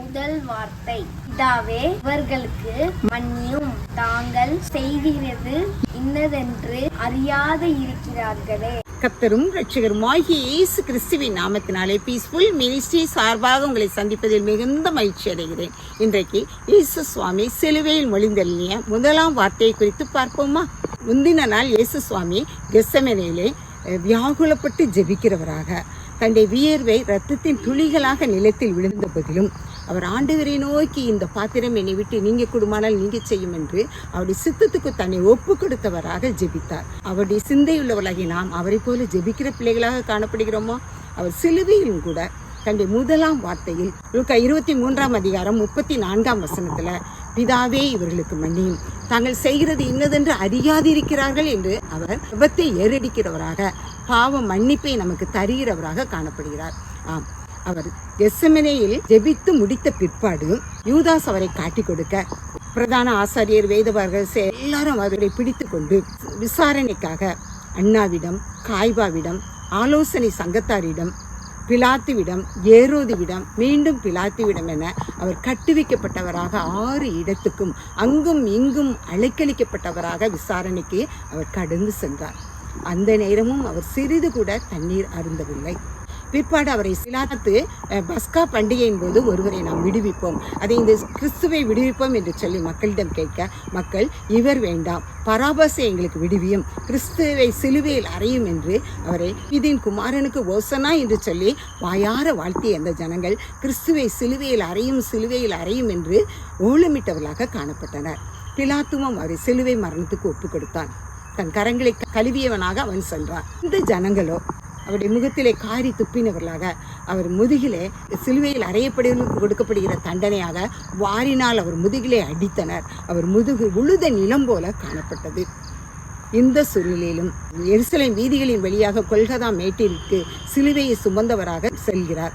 முதல் வார்த்தை, பிதாவே இவர்களுக்கு மன்னியும், தாங்கள் செய்கிறது இன்னதென்று அறியாது இருக்கிறார்களே. கர்த்தரும் இரட்சகருமாகிய இயேசு கிறிஸ்துவின் நாமத்தினாலே பீஸ்ஃபுல் மினிஸ்ட்ரி சார்பாக உங்களை சந்திப்பதில் மிகுந்த மகிழ்ச்சி அடைகிறேன். இன்றைக்கு இயேசு சுவாமி சிலுவையில் மொழிந்தள்ளிய முதலாம் வார்த்தையை குறித்து பார்ப்போமா? முந்தின நாள் இயேசு சுவாமி கெத்செமனேயிலே வியாகுலப்பட்டு ஜெபிக்கிறவராக, தன்னுடைய வியர்வை இரத்தத்தின் துளிகளாக நிலத்தில் விழுந்த போதிலும் அவர் ஆண்டவரை நோக்கி, இந்த பாத்திரம் என்னை விட்டு நீங்க கூடுமானால் நீங்க செய்யும் என்று அவருடைய சித்தத்துக்கு தன்னை ஒப்பு கொடுத்தவராக ஜெபித்தார். அவருடைய சிந்தையுள்ளவர்களாகி நாம் அவரை போல ஜெபிக்கிற பிள்ளைகளாக காணப்படுகிறோமா? அவர் சிலுவையிலும் கூட தன்னுடைய முதலாம் வார்த்தையில் லூக்கா 23:34 பிதாவே இவர்களுக்கு மன்னியும், தாங்கள் செய்கிறது இன்னதென்று அறியாதிருக்கிறார்கள் என்று அவர் விபத்தை ஏறடிக்கிறவராக, பாவ மன்னிப்பை நமக்கு தருகிறவராக காணப்படுகிறார். ஆம், அவர் கெத்செமனேயில் ஜெபித்து முடித்த பிற்பாடு யூதாஸ் அவரை காட்டி கொடுக்க பிரதான ஆசாரியர், வேதபாரகர் எல்லாரும் அவரை பிடித்து கொண்டு விசாரணைக்காக அண்ணாவிடம், காய்பாவிடம், ஆலோசனை சங்கத்தாரிடம், பிலாத்துவிடம், ஏரோதுவிடம், மீண்டும் பிலாத்துவிடம் என அவர் கட்டுவிக்கப்பட்டவராக 6 இடத்துக்கும் அங்கும் இங்கும் அலைக்கழிக்கப்பட்டவராக விசாரணைக்கு அவர் கடந்து சென்றார். அந்த நேரமும் அவர் சிறிது கூட தண்ணீர் அருந்தவில்லை. பிற்பாடு அவரை பிலாத்து பஸ்கா பண்டிகையின் போது ஒருவரை நாம் விடுவிப்போம், அதை இந்த கிறிஸ்துவை விடுவிப்போம் என்று சொல்லி மக்களிடம் கேட்க, மக்கள் இவர் வேண்டாம், பராபாசை எங்களுக்கு விடுவியும், கிறிஸ்துவை சிலுவையில் அறையும் என்று அவரை இதன் குமாரனுக்கு ஓசனா என்று சொல்லி வாயார வாழ்த்திய அந்த ஜனங்கள் கிறிஸ்துவை சிலுவையில் அறையும் என்று ஓலமிட்டவர்களாக காணப்பட்டனர். பிலாத்துவும் அவரை சிலுவை மரணத்துக்கு ஒப்பு கொடுத்தான். தன் கரங்களை கழுவியவனாக அவன் சென்றான். இந்த ஜனங்களோ அவருடைய முகத்திலே காரி துப்பினவர்களாக, அவர் முதுகிலே சிலுவையில் அறையப்படுவதற்கு கொடுக்கப்படுகிற தண்டனையாக வாரினால் அவர் முதுகிலே அடித்தனர். அவர் முதுகு உழுத நிலம் போல காணப்பட்டது. இந்த சூழ்நிலையிலும் எருசலேம் வீதிகளின் வழியாக கொல்கதா மேட்டிற்கு சிலுவையை சுமந்தவராக செல்கிறார்.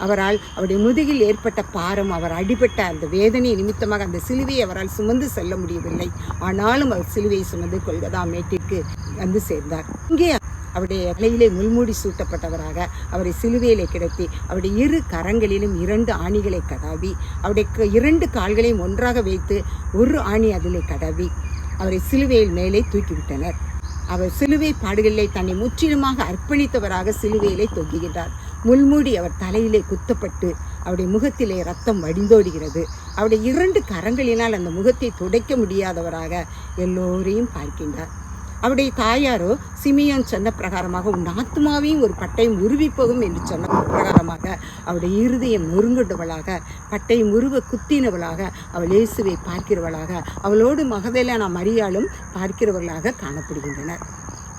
அவரால் அவருடைய முதுகில் ஏற்பட்ட பாரம், அவர் அடிபட்ட அந்த வேதனை நிமித்தமாக அந்த சிலுவையை அவரால் சுமந்து செல்ல முடியவில்லை. ஆனாலும் அவர் சிலுவையை சுமந்து கொல்கதா மேட்டிற்கு வந்து சேர்ந்தார். இங்கே அவருடைய தலையிலே முள்மூடி சூட்டப்பட்டவராக அவரை சிலுவையிலே கிடத்தி, அவருடைய 2 கரங்களிலும் 2 ஆணிகளை கடாவி, அவருடைய 2 கால்களையும் ஒன்றாக வைத்து 1 ஆணி அதிலே கடாவி அவரை சிலுவையில் மேலே தூக்கிவிட்டனர். அவர் சிலுவை பாடுகளிலே தன்னை முற்றிலுமாக அர்ப்பணித்தவராக சிலுவையிலே தொங்குகின்றார். முள்மூடி அவர் தலையிலே குத்தப்பட்டு அவருடைய முகத்திலே ரத்தம் வடிந்தோடுகிறது. அவருடைய 2 கரங்களினால் அந்த முகத்தை துடைக்க முடியாதவராக எல்லோரையும் பார்க்கின்றார். அவருடைய தாயாரோ சிமியோன் சொன்ன பிரகாரமாக, உன் ஆத்மாவையும் ஒரு பட்டயம் உருவி போகும் என்று சொன்ன பிரகாரமாக அவருடைய இருதயம் நொறுங்குண்டவளாக, பட்டயம் உருவ குத்தினவளாக அவள் இயேசுவை பார்க்கிறவளாக, அவளோடு மகதலேனா மரியாளும் பார்க்கிறவர்களாக காணப்படுகின்றனர்.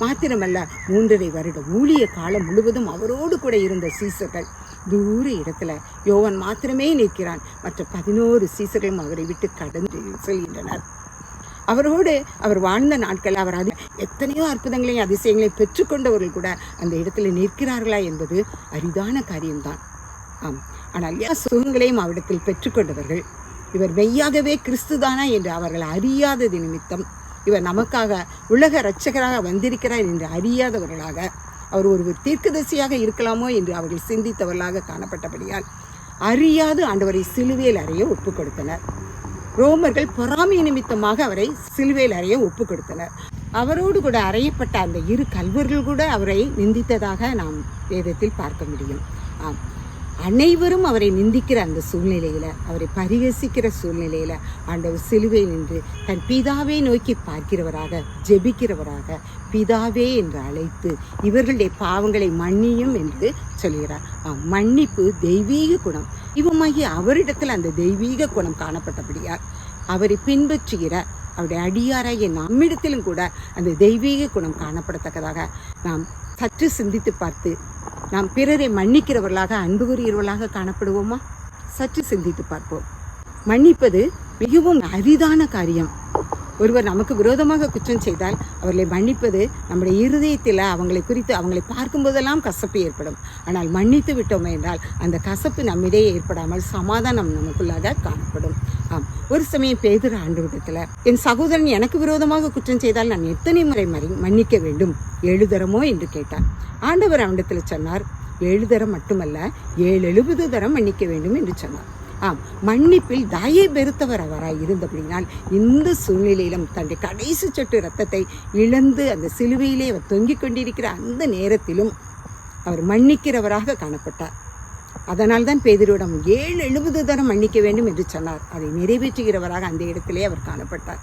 மாத்திரமல்ல, 3.5 வருட ஊழிய காலம் முழுவதும் அவரோடு கூட இருந்த சீசர்கள் தூர இடத்துல யோவான் மாத்திரமே நிற்கிறான். மற்ற 11 சீசர்களும் அவரை விட்டு கடந்து செல்கின்றனர். அவரோடு அவர் வாழ்ந்த நாட்கள் அவர் எத்தனையோ அற்புதங்களையும் அதிசயங்களையும் பெற்றுக்கொண்டவர்கள் கூட அந்த இடத்துல நிற்கிறார்களா என்பது அரிதான காரியம்தான். ஆம், ஆனால் சுகங்களையும் அவரிடத்தில் பெற்றுக்கொண்டவர்கள் இவர் மெய்யாகவே கிறிஸ்துதானா என்று அவர்கள் அறியாதது நிமித்தம், இவர் நமக்காக உலக இரட்சகராக வந்திருக்கிறார் என்று அறியாதவர்களாக, அவர் ஒரு தீர்க்கதரிசியாக இருக்கலாமோ என்று அவர்கள் சிந்தித்தவர்களாக காணப்பட்டபடியால் அறியாது ஆண்டவரை சிலுவையில் அறைய ஒப்பு கொடுத்தனர். ரோமர்கள் பொறாமை நிமித்தமாக அவரை சிலுவையில் அறைய ஒப்பு கொடுத்தனர். அவரோடு கூட அறையப்பட்ட அந்த 2 கல்வர்கள் கூட அவரை நிந்தித்ததாக நாம் வேதத்தில் பார்க்க முடியும். ஆம், அனைவரும் அவரை நிந்திக்கிற அந்த சூழ்நிலையில், அவரை பரிகசிக்கிற சூழ்நிலையில் ஆண்டவர் சிலுவையில் நின்று தன் பிதாவை நோக்கி பார்க்கிறவராக, ஜெபிக்கிறவராக, பிதாவே என்று அழைத்து இவர்களுடைய பாவங்களை மன்னியும் என்று சொல்கிறார். மன்னிப்பு தெய்வீக குணம். இவமாகி அவரிடத்தில் அந்த தெய்வீக குணம் காணப்பட்டபடியால் அவரை பின்பற்றுகிற அவருடைய அடியாராகிய நம்மிடத்திலும் கூட அந்த தெய்வீக குணம் காணப்படத்தக்கதாக நாம் சற்று சிந்தித்து பார்த்து, நாம் பிறரை மன்னிக்கிறவர்களாக, அன்பு கூறுகிறவர்களாக காணப்படுவோமா? சற்று சிந்தித்து பார்ப்போம். மன்னிப்பது மிகவும் அரிதான காரியம். ஒருவர் நமக்கு விரோதமாக குற்றம் செய்தால் அவர்களை மன்னிப்பது நம்முடைய இருதயத்தில் அவங்களை பார்க்கும்போதெல்லாம் கசப்பு ஏற்படும். ஆனால் மன்னித்து விட்டோம் என்றால் அந்த கசப்பு நம்மிடையே ஏற்படாமல் சமாதானம் நமக்குள்ளாக காணப்படும். ஆம், ஒரு சமயம் பேதுரு ஆண்டவரிடத்தில், என் சகோதரன் எனக்கு விரோதமாக குற்றம் செய்தால் நான் எத்தனை முறை மன்னிக்க வேண்டும்? 7 தரமோ என்று கேட்டார். ஆண்டவர் அவனிடத்தில் சொன்னார், 7 தரம் மட்டுமல்ல 770 தரம் மன்னிக்க வேண்டும் என்று சொன்னார். மன்னிப்பில் தயை பெருத்தவர் அவராய் இருந்தபடினால் இந்த சூழ்நிலையிலும் தன்னுடைய கடைசி சொட்டு இரத்தத்தை இழந்து அந்த சிலுவையிலே அவர் தொங்கிக் கொண்டிருக்கிற அந்த நேரத்திலும் அவர் மன்னிக்கிறவராக காணப்பட்டார். அதனால்தான் பேதுருவிடம் 70 தரம் மன்னிக்க வேண்டும் என்று சொன்னார். அதை நிறைவேற்றுகிறவராக அந்த இடத்திலே அவர் காணப்பட்டார்.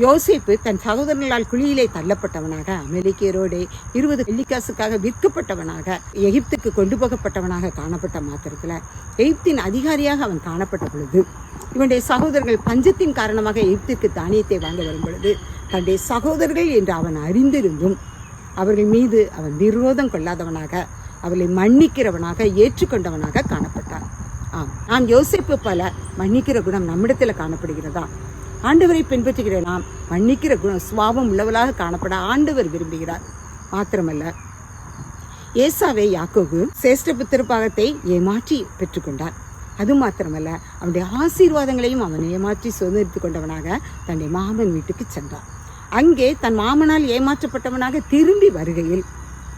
யோசேப்பு தன் சகோதரர்களால் குழியிலே தள்ளப்பட்டவனாக, அமெரிக்கரோடு 20 வெள்ளிக்காசுக்காக விற்கப்பட்டவனாக, எகிப்துக்கு கொண்டு போகப்பட்டவனாக காணப்பட்ட மாத்திரத்தில் எகிப்தின் அதிகாரியாக அவன் காணப்பட்ட பொழுது, இவனுடைய சகோதரர்கள் பஞ்சத்தின் காரணமாக எகிப்திற்கு தானியத்தை வாங்க வரும் பொழுது தன்னுடைய சகோதரர்கள் என்று அவன் அறிந்திருந்தும் அவர்கள் மீது அவன் விரோதம் கொள்ளாதவனாக, அவர்களை மன்னிக்கிறவனாக, ஏற்றுக்கொண்டவனாக காணப்பட்டான். நாம் யோசேப்பு போல மன்னிக்கிற குணம் நம்மிடத்தில் காணப்படுகிறதா? ஆண்டவரை பின்பற்றுகிற நாம் மன்னிக்கிற குணம் சுபாவம் உள்ளவளாக காணப்பட ஆண்டவர் விரும்புகிறார். மாத்திரமல்ல, ஏசாவை யாக்கோபு சேஷ்ட புத்திரபாகத்தை ஏமாற்றி பெற்றுக்கொண்டார். அது மாத்திரமல்ல, அவனுடைய ஆசீர்வாதங்களையும் அவன் ஏமாற்றி சுதந்திரித்து கொண்டவனாக தன்னுடைய மாமன் வீட்டுக்கு சென்றான். அங்கே தன் மாமனால் ஏமாற்றப்பட்டவனாக திரும்பி வருகையில்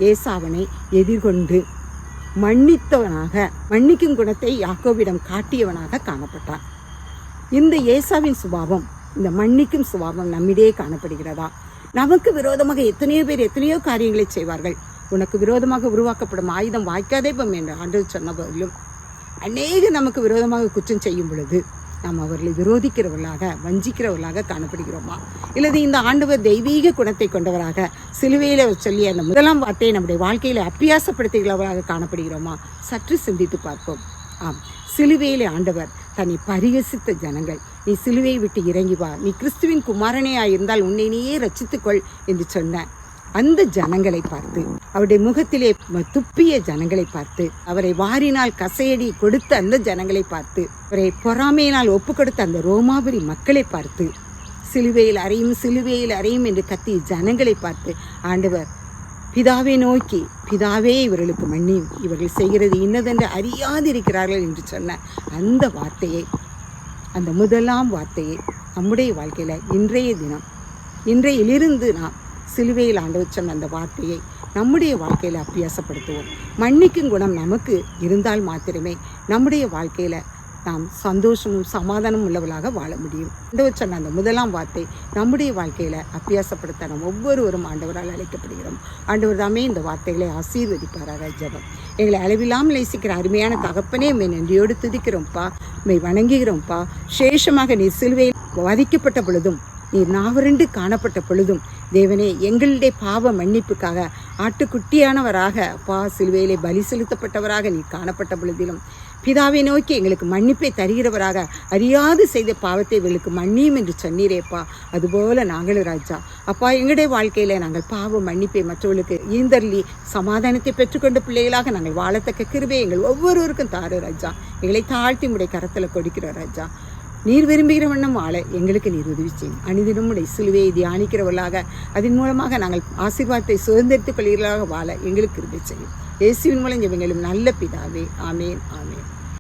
ஏசாவனை எதிர்கொண்டு மன்னித்தவனாக, மன்னிக்கும் குணத்தை யாக்கோபிடம் காட்டியவனாக காணப்பட்டான். இந்த ஏசாவின் சுபாவம், இந்த மன்னிக்கும் சுபாவம் நம்மிடையே காணப்படுகிறதா? நமக்கு விரோதமாக எத்தனையோ பேர் எத்தனையோ காரியங்களை செய்வார்கள். உனக்கு விரோதமாக உருவாக்கப்படும் ஆயுதம் வாய்க்காதே போம் என்று ஆண்டவர் சொன்ன போதிலும் அநேக நமக்கு விரோதமாக குற்றம் செய்யும் பொழுது நாம் அவர்களை விரோதிக்கிறவர்களாக, வஞ்சிக்கிறவர்களாக காணப்படுகிறோமா? இல்லது இந்த ஆண்டவர் தெய்வீக குணத்தை கொண்டவராக சிலுவையில் சொல்லி அந்த முதலாம் வார்த்தையை நம்முடைய வாழ்க்கையில அப்பியாசப்படுத்துகிறவர்களாக காணப்படுகிறோமா? சற்று சிந்தித்து பார்ப்போம். சிலுவையிலே ஆண்டவர் தன்னை பரிகசித்த ஜனங்கள், நீ சிலுவையை விட்டு இறங்கி வா, நீ கிறிஸ்துவின் குமாரனேயாயிருந்தால் உன்னை நீயே ரட்சித்துக்கொள் என்று சொன்ன அந்த ஜனங்களை பார்த்து, அவருடைய முகத்திலே துப்பிய ஜனங்களை பார்த்து, அவரை வாரினால் கசையடி கொடுத்த அந்த ஜனங்களை பார்த்து, அவரை பொறாமையினால் ஒப்பு கொடுத்த அந்த ரோமாபுரி மக்களை பார்த்து, சிலுவையில் அறையும் சிலுவையில் அறையும் என்று கத்திய ஜனங்களை பார்த்து ஆண்டவர் பிதாவை நோக்கி, பிதாவே இவர்களுக்கு மன்னியும், இவர்கள் செய்கிறது இன்னதென்று அறியாதிருக்கிறார்கள் என்று சொன்ன அந்த வார்த்தையை, அந்த முதலாம் வார்த்தையை நம்முடைய வாழ்க்கையில் இன்றைய தினம், இன்றையிலிருந்து நாம் சிலுவையில் ஆண்டவர் சொன்ன அந்த வார்த்தையை நம்முடைய வாழ்க்கையில் அபியாசப்படுத்துவோம். மன்னிக்கும் குணம் நமக்கு இருந்தால் மாத்திரமே நம்முடைய வாழ்க்கையில் நாம் சந்தோஷமும் சமாதானமும் உள்ளவர்களாக வாழ முடியும். ஆண்டவர் சொன்ன அந்த முதலாம் வார்த்தை நம்முடைய வாழ்க்கையில் அபியாசப்படுத்த நாம் ஒவ்வொருவரும் ஆண்டவரால் அழைக்கப்படுகிறோம். ஆண்டவர் தாமே இந்த வார்த்தைகளை ஆசீர்வதிப்பாராக. ஜெபம். எங்களை அளவில்லாமல் நேசிக்கிற அருமையான தகப்பனே, மே நன்றியோடு துதிக்கிறோம்ப்பா, மே வணங்குகிறோம்ப்பா. சேஷமாக நீர் சிலுவையில் வதிக்கப்பட்ட பொழுதும், நீர் நாவறண்டு காணப்பட்ட பொழுதும் தேவனே, எங்களுடைய பாவ மன்னிப்புக்காக ஆட்டுக்குட்டியானவராக அப்பா சிலுவையிலே பலி செலுத்தப்பட்டவராக நீ காணப்பட்ட பொழுதிலும் பிதாவை நோக்கி எங்களுக்கு மன்னிப்பை தருகிறவராக, அறியாது செய்த பாவத்தை இவர்களுக்கு மன்னியும் என்று சொன்னீரேப்பா. அதுபோல நாங்களும் ராஜா அப்பா எங்களுடைய வாழ்க்கையில் நாங்கள் பாவ மன்னிப்பை மற்றவர்களுக்கு ஈந்தர்லி சமாதானத்தை பெற்றுக்கொண்ட பிள்ளைகளாக நாங்கள் வாழத்தக்க கிருபை எங்கள் ஒவ்வொருவருக்கும் தாரு ராஜா. எங்களை தாழ்த்தி உடைய கரத்தில் கொடுக்கிறோம் ராஜா. நீர் விரும்புகிற வண்ணம் வாழ எங்களுக்கு நீர் உதவி செய்யும். அனிதினம் உடைய சிலுவையை தியானிக்கிறவர்களாக, அதன் மூலமாக நாங்கள் ஆசீர்வாதத்தை சுதந்திரித்துக் கொள்கிறவர்களாக வாழ எங்களுக்கு கிருபை செய்யும். இயேசுவின் மூலம் ஜெபங்களும் நல்ல பிதாவே. ஆமேன், ஆமேன்.